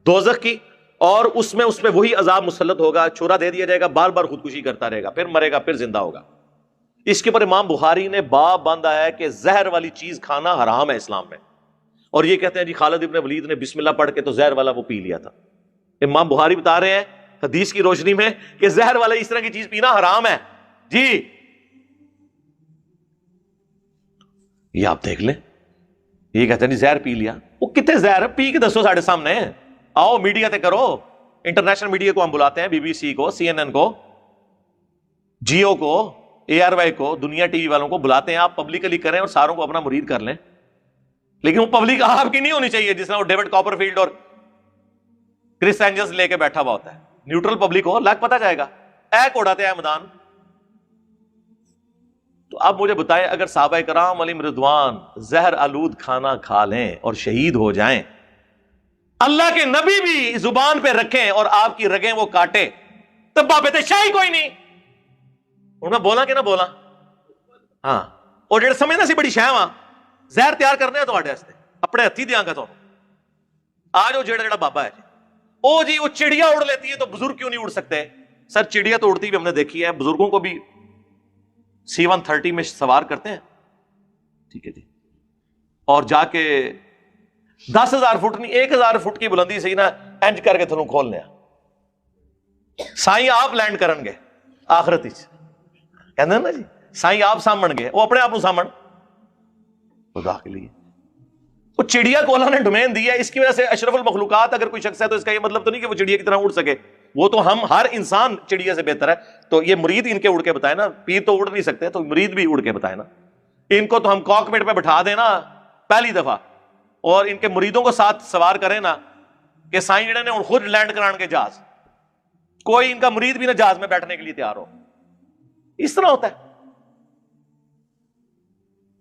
دوزخ کی, اور اس پہ وہی عذاب مسلط ہوگا, چھرا دے دیا جائے گا, بار بار خودکشی کرتا رہے گا, پھر مرے گا, پھر زندہ ہوگا. اس کے اوپر امام بخاری نے باب باندھا ہے کہ زہر والی چیز کھانا حرام ہے اسلام میں. اور یہ کہتے ہیں جی خالد ابن ولید نے بسم اللہ پڑھ کے تو زہر والا وہ پی لیا تھا. امام بخاری بتا رہے ہیں حدیث کی روشنی میں کہ زہر والا اس طرح کی چیز پینا حرام ہے. جی یہ آپ دیکھ لیں, یہ کہتے ہیں جی زہر پی لیا, وہ کتنے زہر پی کے دسو ساڑھے سامنے, آؤ میڈیا تے کرو. انٹرنیشنل میڈیا کو ہم بلاتے ہیں, BBC کو, CNN کو, جیو کو, ARY کو, دنیا ٹی وی والوں کو بلاتے ہیں. آپ پبلکلی کریں اور ساروں کو اپنا مرید کر لیں, لیکن وہ پبلک آپ کی نہیں ہونی چاہیے جس طرح وہ ڈیوڈ کاپر فیلڈ اور کرس اینجلس لے کے بیٹھا ہوا ہوتا ہے. نیوٹرل پبلک ہو, لاکھ پتہ جائے گا, ایک اڑاتے ہیں میدان. تو آپ مجھے بتائیں اگر صحابہ کرام علیہم رضوان زہر آلود کھانا کھا لیں اور شہید ہو جائیں, اللہ کے نبی بھی زبان پہ رکھیں اور آپ کی رگیں وہ کاٹے, تب بابے شاہی کوئی نہیں. انہوں نے بولا کہ نہ بولا, ہاں. اور جڑے سمجھنا سی بڑی شہ وہاں زہر تیار کرنے ہیں تواڈے واسطے, اپنے ہتھی دیاں گا تانوں. آج وہ جڑا بابا ہے او جی وہ چڑیا اڑ لیتی ہے تو بزرگ کیوں نہیں اڑ سکتے؟ سر چڑیا تو اڑتی بھی ہم نے دیکھی ہے, بزرگوں کو بھی C-130 میں سوار کرتے ہیں, ٹھیک ہے جی, اور جا کے 10,000 فٹ نہیں 1,000 فٹ کی بلندی سے نا انج کر کے تھنوں کھولنے سائیں آپ لینڈ کرن گے آخرت کہتے ہیں نا جی, سائیں آپ سامن گے, وہ اپنے آپ کو سامن خدا کے لیے. وہ چڑیا کو اللہ نے ڈومین دی ہے، اس کی وجہ سے اشرف المخلوقات اگر کوئی شخص ہے تو اس کا یہ مطلب تو نہیں کہ وہ چڑیا کی طرح اڑ سکے، وہ تو ہم ہر انسان چڑیا سے بہتر ہے. تو یہ مرید ان کے اڑ کے بتائے نا، پیر تو اڑ نہیں سکتے تو مرید بھی اڑ کے بتائے نا. ان کو تو ہم کاکپٹ پہ بٹھا دیں نا پہلی دفعہ، اور ان کے مریدوں کو ساتھ سوار کریں نا کہ سائیں جڑے نے خود لینڈ کران کے جہاز، کوئی ان کا مرید بھی نہ جہاز میں بیٹھنے کے لیے تیار ہو. اس طرح ہوتا ہے.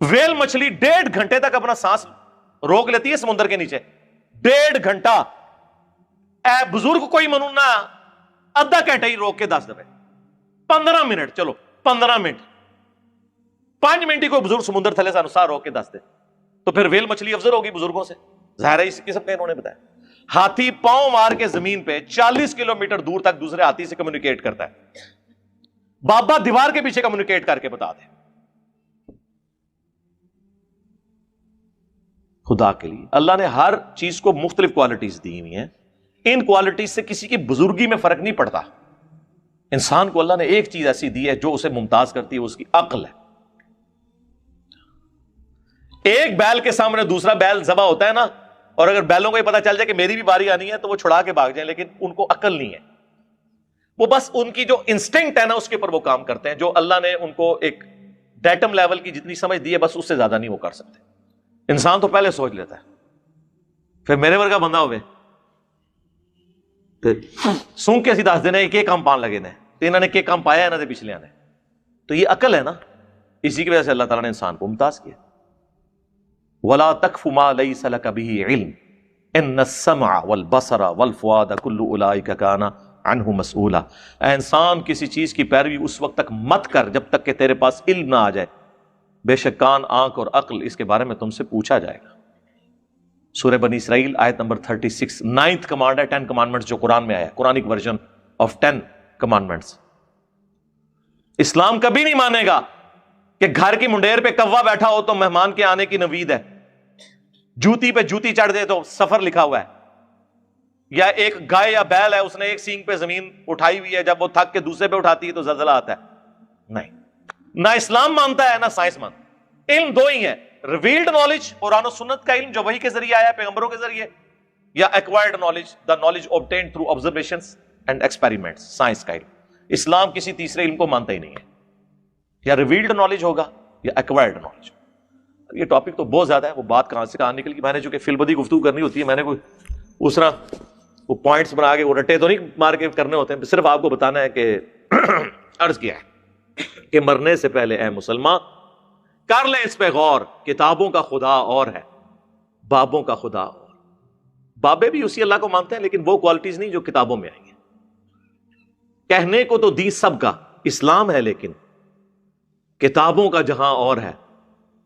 ویل مچھلی 1.5 گھنٹے تک اپنا سانس روک لیتی ہے سمندر کے نیچے، 1.5 گھنٹہ. اے بزرگ کوئی منونا آدھا گھنٹہ ہی روک کے 10 دفعے، 15 منٹ، چلو 15 منٹ، 5 منٹ ہی کوئی بزرگ سمندر تھلے سانو سا روک کے 10 دے تو پھر ویل مچھلی افضل ہوگی بزرگوں سے. ظاہر ہے اس قسم کا انہوں نے بتایا. ہاتھی پاؤں مار کے زمین پہ 40 کلومیٹر دور تک دوسرے ہاتھی سے کمیونیکیٹ کرتا ہے. بابا دیوار کے پیچھے کمیونیکیٹ کر کے بتا دے. خدا کے لیے اللہ نے ہر چیز کو مختلف کوالٹیز دی ہوئی ہیں. ان کوالٹیز سے کسی کی بزرگی میں فرق نہیں پڑتا. انسان کو اللہ نے ایک چیز ایسی دی ہے جو اسے ممتاز کرتی ہے، اس کی عقل ہے. ایک بیل کے سامنے دوسرا بیل ذبح ہوتا ہے نا، اور اگر بیلوں کو یہ پتا چل جائے کہ میری بھی باری آنی ہے تو وہ چھڑا کے بھاگ جائیں، لیکن ان کو عقل نہیں ہے. وہ بس ان کی جو انسٹنکٹ ہے نا اس کے اوپر وہ کام کرتے ہیں. جو اللہ نے ان کو ایک ڈیٹم لیول کی جتنی سمجھ دی ہے بس اس سے زیادہ نہیں وہ کر سکتے. انسان تو پہلے سوچ لیتا ہے، پھر میرے ورگا بندہ ہوئے سونگ کے دس دینا ایک کام پان لگے نے تو انہوں نے کہ کام پایا انہوں نے پچھلے نے. تو یہ عقل ہے نا، اسی کی وجہ سے اللہ تعالیٰ نے انسان کو ممتاز کیا. وَلَا تَقْفُ مَا لَيْسَ لَكَ بِهِ عِلْمٌ إِنَّ السَّمْعَ وَالْبَصَرَ وَالْفُؤَادَ كُلُّ أُولَٰئِكَ كَانَ عَنْهُ مسئولا. اے انسان کسی چیز کی پیروی اس وقت تک مت کر جب تک کہ تیرے پاس علم نہ آ جائے، بے شک کان، آنکھ اور عقل اس کے بارے میں تم سے پوچھا جائے گا. سورہ بنی اسرائیل آیت نمبر 36. 9th کمانڈ ہے 10 کمانڈمنٹس جو قرآن میں آیا، قرآنک ورژن آف 10 کمانڈمنٹس. اسلام کبھی نہیں مانے گا کہ گھر کی منڈیر پہ کوا بیٹھا ہو تو مہمان کے آنے کی نوید ہے، جوتی پہ جوتی چڑھ دے تو سفر لکھا ہوا ہے، یا ایک گائے یا بیل ہے اس نے ایک سینگ پہ زمین اٹھائی ہوئی ہے، جب وہ تھک کے دوسرے پہ اٹھاتی ہے تو زلزلہ آتا ہے. نہیں، نہ اسلام مانتا ہے نہ سائنس مانتا. علم دو ہی ہے، ریویلڈ نالج قرآن و سنت کا علم جو وحی کے ذریعے آیا پیغمبروں کے ذریعے، یا acquired knowledge the knowledge obtained through observations and experiments، science کا علم. اسلام کسی تیسرے علم کو مانتا ہی نہیں ہے، یا ریویلڈ نالج ہوگا یا ایکوائرڈ نالج. یہ ٹاپک تو بہت زیادہ ہے، وہ بات کہاں سے کہاں نکل گئی. میں نے جو کہ فی البدی گفتگو کرنی ہوتی ہے، میں نے کوئی اس طرح وہ پوائنٹس بنا کے وہ رٹے تو نہیں مار کے کرنے ہوتے ہیں، صرف آپ کو بتانا ہے کہ عرض کیا ہے کہ مرنے سے پہلے اے مسلمان کر لیں اس پہ غور، کتابوں کا خدا اور ہے، بابوں کا خدا اور. بابے بھی اسی اللہ کو مانتے ہیں لیکن وہ کوالٹیز نہیں جو کتابوں میں آئی ہیں. کہنے کو تو دین سب کا اسلام ہے، لیکن کتابوں کا جہاں اور ہے،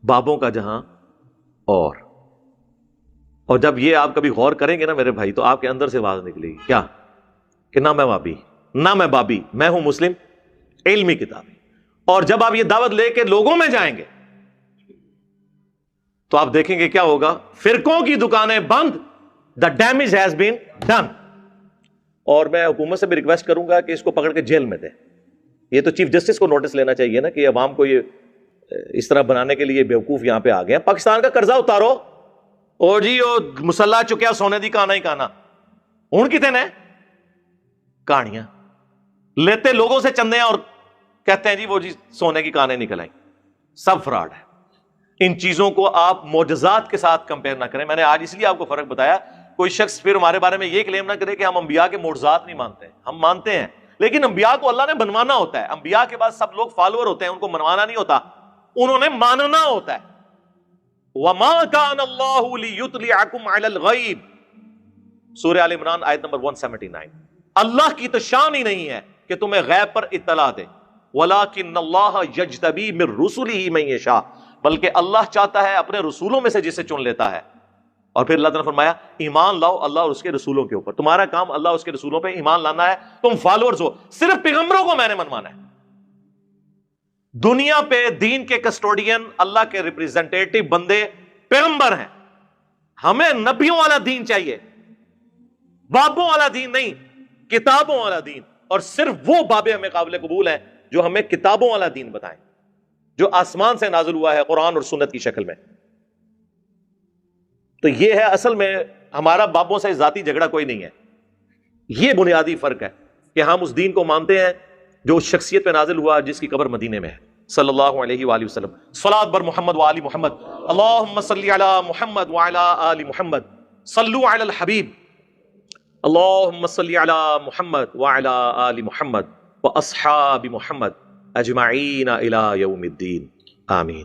بابوں کا جہاں اور. اور جب یہ آپ کبھی غور کریں گے نا میرے بھائی تو آپ کے اندر سے آواز نکلے گی کیا کہ نہ میں بابی نہ میں بابی، میں ہوں مسلم علمی کتابی. اور جب آپ یہ دعوت لے کے لوگوں میں جائیں گے تو آپ دیکھیں گے کیا ہوگا، فرقوں کی دکانیں بند، the damage has been done. اور میں حکومت سے بھی ریکویسٹ کروں گا کہ اس کو پکڑ کے جیل میں دے. یہ تو چیف جسٹس کو نوٹس لینا چاہیے نا کہ عوام کو یہ اس طرح بنانے کے لیے بیوقوف یہاں پہ آ گئے ہیں. پاکستان کا قرضہ اتارو، اور جی وہ مسلح چکیا سونے دی کانا ہی کانا، ہوں کتنے نے کہانیاں لیتے لوگوں سے چندے اور کہتے ہیں جی وہ جی سونے کی کانیں نکل آئیں. سب فراڈ ہے. ان چیزوں کو آپ معجزات کے ساتھ کمپیئر نہ کریں. میں نے آج اس لیے آپ کو فرق بتایا. کوئی شخص پھر ہمارے بارے میں یہ کلیم نہ کرے کہ ہم انبیاء کے معجزات نہیں مانتے. ہم مانتے ہیں، لیکن انبیاء کو اللہ نے بنوانا ہوتا ہے. انبیاء کے بعد سب لوگ فالوور ہوتے ہیں، ان کو منوانا نہیں ہوتا، انہوں نے ماننا ہوتا ہے. وَمَا كَانَ اللَّهُ لِيُطْلِعَكُمْ عَلَى الْغَيْبِ، سورہ آل عمران آیت نمبر 179. اللہ کی تو شان ہی نہیں ہے کہ تمہیں غیب پر اطلاع دے. وَلَٰكِنَّ اللَّهَ يَجْتَبِي مِن رُّسُلِهِ مَن يَشَاءُ، بلکہ اللہ چاہتا ہے اپنے رسولوں میں سے جسے چن لیتا ہے. اور پھر اللہ تعالیٰ نے فرمایا ایمان لاؤ اللہ اور اس کے رسولوں کے اوپر. تمہارا کام اللہ اور اس کے رسولوں پہ ایمان لانا ہے. تم فالوورز ہو، صرف پیغمبروں کو میں نے منوانا ہے. دنیا پہ دین کے کسٹوڈین اللہ کے ریپریزنٹیٹو بندے پیغمبر ہیں. ہمیں نبیوں والا دین چاہیے، بابوں والا دین نہیں، کتابوں والا دین. اور صرف وہ بابے ہمیں قابل قبول ہیں جو ہمیں کتابوں والا دین بتائیں، جو آسمان سے نازل ہوا ہے قرآن اور سنت کی شکل میں. تو یہ ہے اصل میں ہمارا بابوں سے ذاتی جھگڑا کوئی نہیں ہے. یہ بنیادی فرق ہے کہ ہم اس دین کو مانتے ہیں جو اس شخصیت پہ نازل ہوا جس کی قبر مدینے میں ہے صلی اللہ علیہ وآلہ وسلم. صلاۃ بر محمد وآل محمد. اللہم صلی علی محمد وعلی آل محمد. صلو علی الحبیب. اللہم صلی علی محمد وعلی آل محمد واصحاب محمد اجمعین الی یوم الدین. آمین.